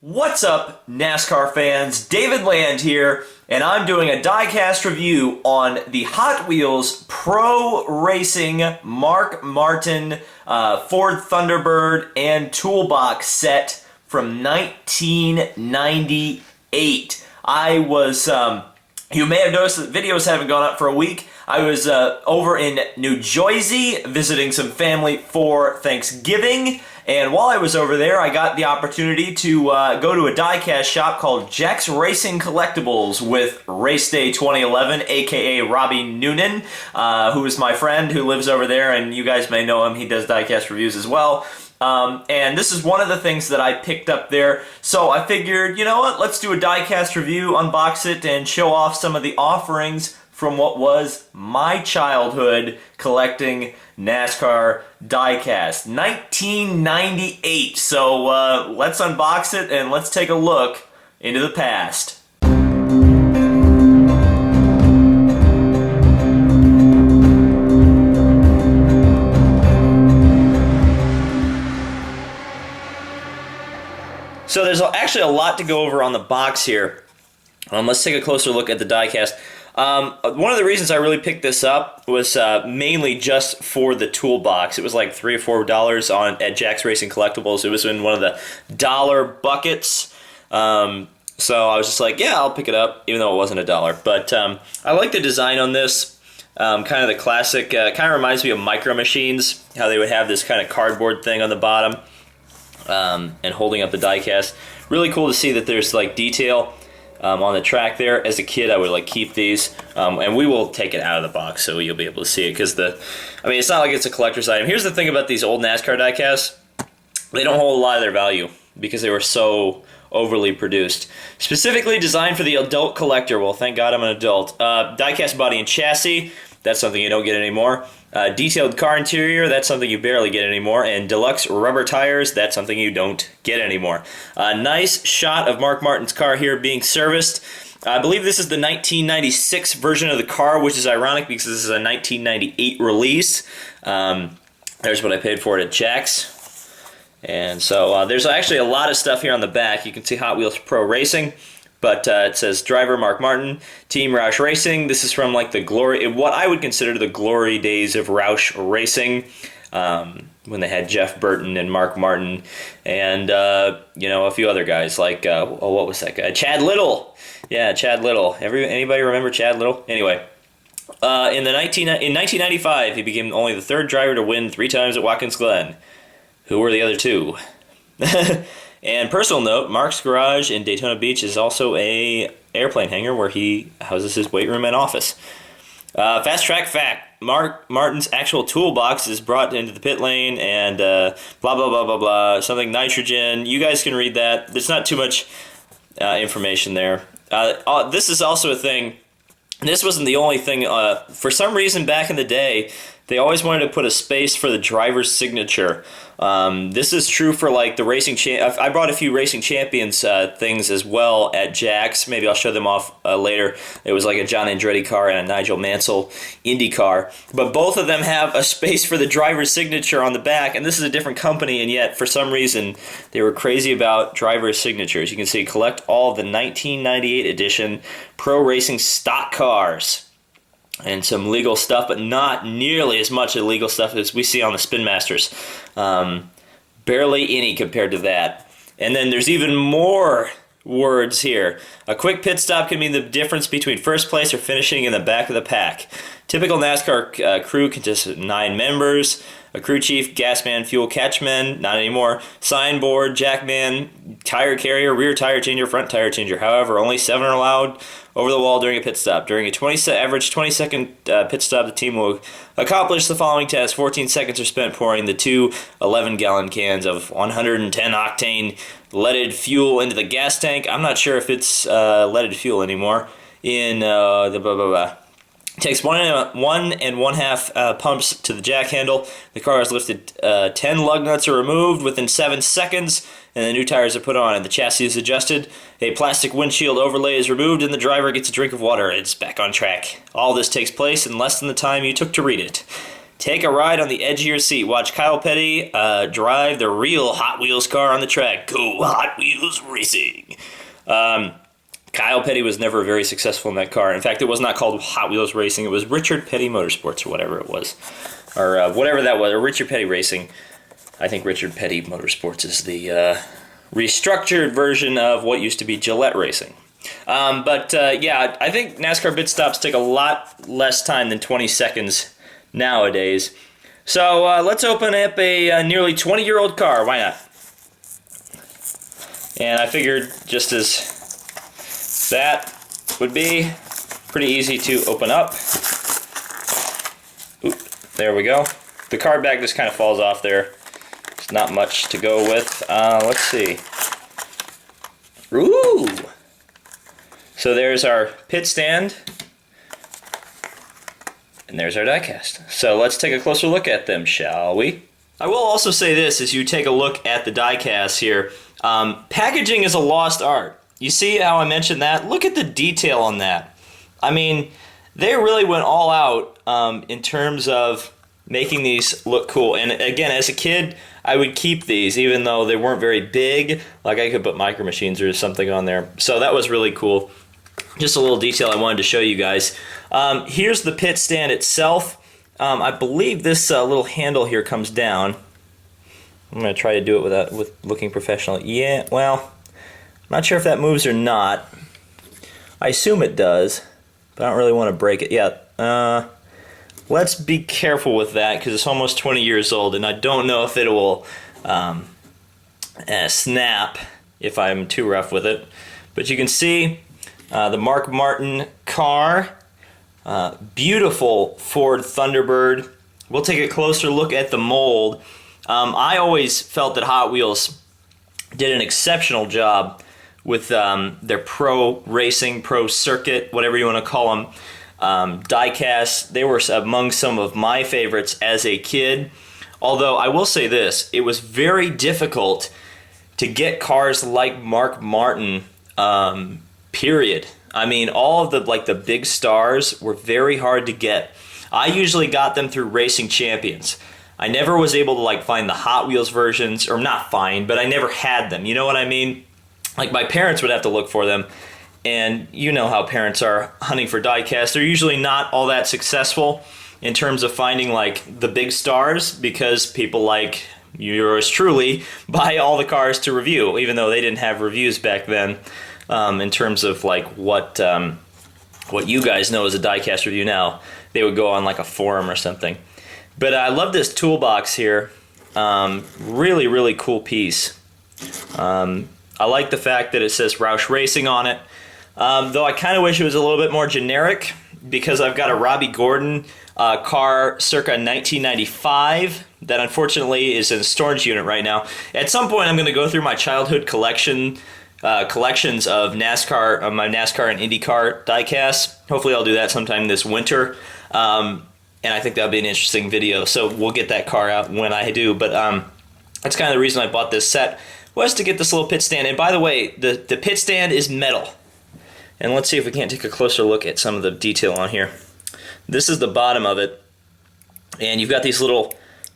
What's up, NASCAR fans? David Land here, and I'm doing a diecast review on the Hot Wheels Pro Racing Mark Martin Ford Thunderbird and Toolbox set from 1998. You may have noticed that videos haven't gone up for a week. I was over in New Jersey visiting some family for Thanksgiving, and while I was over there, I got the opportunity to go to a diecast shop called Jack's Racing Collectibles with Race Day 2011, aka Robbie Noonan, who is my friend who lives over there, and you guys may know him. He does diecast reviews as well. And this is one of the things that I picked up there, so I figured, you know what, let's do a diecast review, unbox it, and show off some of the offerings from what was my childhood collecting NASCAR diecast. 1998, so let's unbox it and let's take a look into the past. So there's actually a lot to go over on the box here. Let's take a closer look at the diecast. One of the reasons I really picked this up was mainly just for the toolbox. It was like $3 or $4 at Jack's Racing Collectibles. It was in one of the dollar buckets. So I was just like, yeah, I'll pick it up, even though it wasn't $1. But I like the design on this. Kind of the classic, kind of reminds me of Micro Machines, how they would have this kind of cardboard thing on the bottom and holding up the diecast. Really cool to see that there's like detail on the track there. As a kid, I would like keep these, and we will take it out of the box so you'll be able to see it, because it's not like it's a collector's item. Here's the thing about these old NASCAR diecasts: they don't hold a lot of their value because they were so overly produced. Specifically designed for the adult collector. Well, thank God I'm an adult. Diecast body and chassis, that's something you don't get anymore. Detailed car interior, that's something you barely get anymore. And deluxe rubber tires, that's something you don't get anymore. Nice shot of Mark Martin's car here being serviced. I believe this is the 1996 version of the car, which is ironic because this is a 1998 release. There's what I paid for it at Jack's. And so there's actually a lot of stuff here on the back. You can see Hot Wheels Pro Racing. But it says driver Mark Martin, team Roush Racing. This is from like the glory, what I would consider the glory days of Roush Racing, when they had Jeff Burton and Mark Martin, and a few other guys like what was that guy? Chad Little. Yeah, Chad Little. Anybody remember Chad Little? Anyway, in 1995, he became only the third driver to win 3 times at Watkins Glen. Who were the other 2? And personal note, Mark's garage in Daytona Beach is also a airplane hangar where he houses his weight room and office. Fast track fact: Mark Martin's actual toolbox is brought into the pit lane, and blah blah blah blah blah. Something nitrogen. You guys can read that. There's not too much information there. This is also a thing. This wasn't the only thing. For some reason, back in the day, they always wanted to put a space for the driver's signature. This is true for like the racing. I brought a few Racing Champions things as well at Jack's. Maybe I'll show them off later. It was like a John Andretti car and a Nigel Mansell Indy car. But both of them have a space for the driver's signature on the back. And this is a different company, and yet for some reason they were crazy about driver's signatures. You can see collect all of the 1998 edition Pro Racing stock cars. And some legal stuff, but not nearly as much illegal stuff as we see on the Spin Masters. Barely any compared to that. And then there's even more words here. A quick pit stop can mean the difference between first place or finishing in the back of the pack. Typical NASCAR crew consists of 9 members. A crew chief, gas man, fuel catchman, not anymore. Signboard, jackman, tire carrier, rear tire changer, front tire changer. However, only 7 are allowed over the wall during a pit stop. During a average 20-second pit stop, the team will accomplish the following tasks. 14 seconds are spent pouring the 2 11-gallon cans of 110-octane leaded fuel into the gas tank. I'm not sure if it's leaded fuel anymore. In the blah, blah, blah. It takes 1 1/2 pumps to the jack handle. The car is lifted. 10 lug nuts are removed within 7 seconds, and the new tires are put on, and the chassis is adjusted. A plastic windshield overlay is removed, and the driver gets a drink of water. It's back on track. All this takes place in less than the time you took to read it. Take a ride on the edge of your seat. Watch Kyle Petty drive the real Hot Wheels car on the track. Go Hot Wheels Racing. Kyle Petty was never very successful in that car. In fact, it was not called Hot Wheels Racing. It was Richard Petty Motorsports or whatever it was. Or whatever that was. Or Richard Petty Racing. I think Richard Petty Motorsports is the restructured version of what used to be Gillette Racing. Yeah, I think NASCAR pit stops take a lot less time than 20 seconds nowadays. So let's open up a nearly 20-year-old car. Why not? And I figured just as that would be pretty easy to open up. Oop, there we go. The card bag just kind of falls off there. There's not much to go with. Let's see. Ooh! So there's our pit stand. And there's our diecast. So let's take a closer look at them, shall we? I will also say this as you take a look at the diecast here. Packaging is a lost art. You see how I mentioned that? Look at the detail on that. I mean, they really went all out in terms of making these look cool. And again, as a kid, I would keep these even though they weren't very big. Like I could put Micro Machines or something on there. So that was really cool. Just a little detail I wanted to show you guys. Here's the pit stand itself. I believe this little handle here comes down. I'm going to try to do it with looking professional. Yeah, well, I'm not sure if that moves or not. I assume it does, but I don't really want to break it yet. Let's be careful with that because it's almost 20 years old, and I don't know if it will snap if I'm too rough with it. But you can see the Mark Martin car. Beautiful Ford Thunderbird. We'll take a closer look at the mold. I always felt that Hot Wheels did an exceptional job with their pro racing, pro circuit, whatever you want to call them, diecast. They were among some of my favorites as a kid. Although I will say this, it was very difficult to get cars like Mark Martin, period. I mean, all of the big stars were very hard to get. I usually got them through Racing Champions. I never was able to find the Hot Wheels versions, or not find, but I never had them. You know what I mean? Like my parents would have to look for them, and you know how parents are hunting for diecast. They're usually not all that successful in terms of finding the big stars because people like yours truly buy all the cars to review, even though they didn't have reviews back then. In terms of what you guys know as a diecast review now, they would go on a forum or something. But I love this toolbox here. Really, really cool piece. I like the fact that it says Roush Racing on it. Though I kind of wish it was a little bit more generic because I've got a Robbie Gordon car circa 1995 that unfortunately is in a storage unit right now. At some point I'm going to go through my childhood collections of NASCAR, my NASCAR and IndyCar diecasts. Hopefully I'll do that sometime this winter. And I think that'll be an interesting video. So we'll get that car out when I do. But that's kind of the reason I bought this set, was to get this little pit stand. And by the way, the pit stand is metal. And let's see if we can't take a closer look at some of the detail on here. This is the bottom of it. And you've got these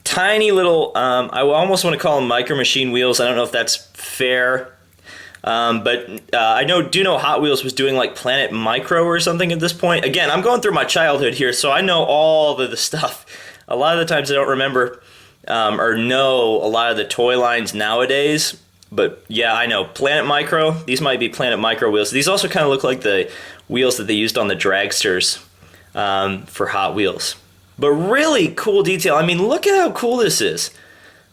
tiny little, I almost want to call them Micro Machine wheels. I don't know if that's fair. But I do know Hot Wheels was doing Planet Micro or something at this point. Again, I'm going through my childhood here, so I know all of the stuff. A lot of the times I don't remember or know a lot of the toy lines nowadays. But yeah, I know Planet Micro. These might be Planet Micro wheels. These also kind of look like the wheels that they used on the dragsters for Hot Wheels. But really cool detail. I mean, look at how cool this is.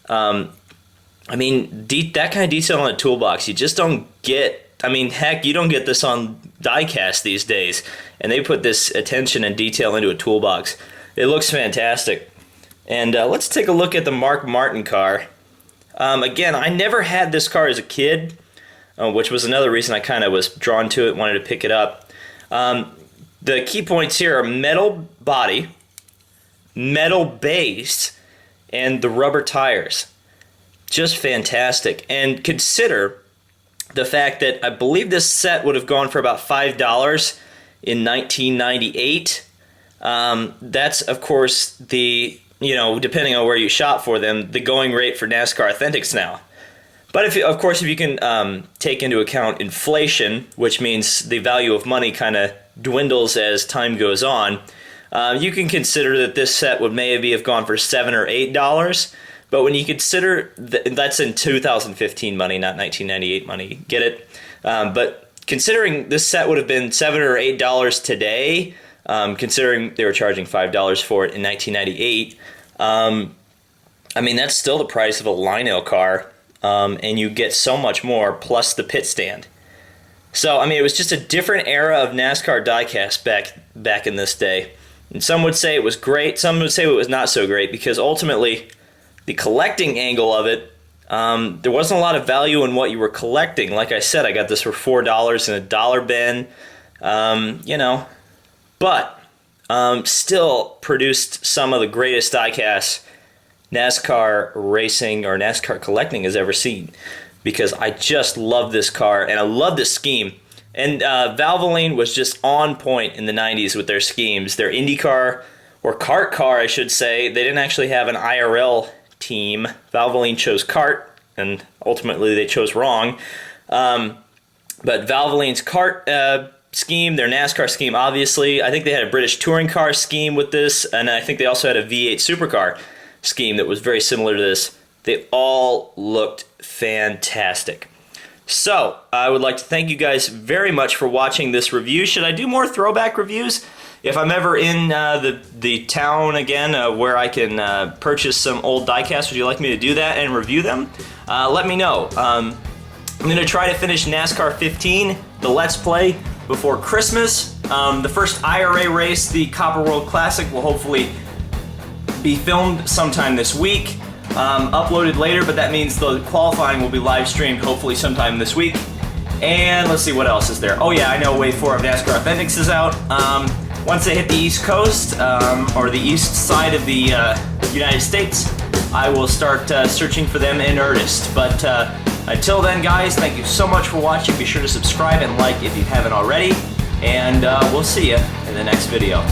I mean, that kind of detail on a toolbox, you just don't get. I mean, heck, you don't get this on diecast these days. And they put this attention and detail into a toolbox. It looks fantastic. And let's take a look at the Mark Martin car. Again, I never had this car as a kid, which was another reason I kind of was drawn to it, wanted to pick it up. The key points here are metal body, metal base, and the rubber tires. Just fantastic. And consider the fact that I believe this set would have gone for about $5 in 1998. That's, of course, the you know, depending on where you shop for them, the going rate for NASCAR Authentics now. But if you can take into account inflation, which means the value of money kind of dwindles as time goes on, you can consider that this set would maybe have gone for $7 or $8. But when you consider that's in 2015 money, not 1998 money, get it? But considering this set would have been $7 or $8 today, considering they were charging $5 for it in 1998, I mean, that's still the price of a Lionel car, and you get so much more, plus the pit stand. So, I mean, it was just a different era of NASCAR Diecast back in this day. And some would say it was great, some would say it was not so great, because ultimately, the collecting angle of it, there wasn't a lot of value in what you were collecting. Like I said, I got this for $4 in a dollar bin, you know, but still produced some of the greatest diecasts NASCAR racing or NASCAR collecting has ever seen, because I just love this car and I love this scheme. And Valvoline was just on point in the 90s with their schemes. Their IndyCar, or kart car I should say, they didn't actually have an IRL team. Valvoline chose kart, and ultimately they chose wrong. But Valvoline's kart scheme, their NASCAR scheme, obviously. I think they had a British touring car scheme with this, and I think they also had a V8 supercar scheme that was very similar to this. They all looked fantastic. So, I would like to thank you guys very much for watching this review. Should I do more throwback reviews? If I'm ever in the town again where I can purchase some old diecasts, would you like me to do that and review them? Let me know. I'm going to try to finish NASCAR 15, the Let's Play, before Christmas. The first IRA race, the Copper World Classic, will hopefully be filmed sometime this week. Uploaded later, but that means the qualifying will be live streamed hopefully sometime this week. And let's see what else is there. Oh yeah, I know Wave 4 of NASCAR Authentics is out. Once they hit the East Coast, or the east side of the United States, I will start searching for them in earnest. But until then, guys, thank you so much for watching. Be sure to subscribe and like if you haven't already. And we'll see you in the next video.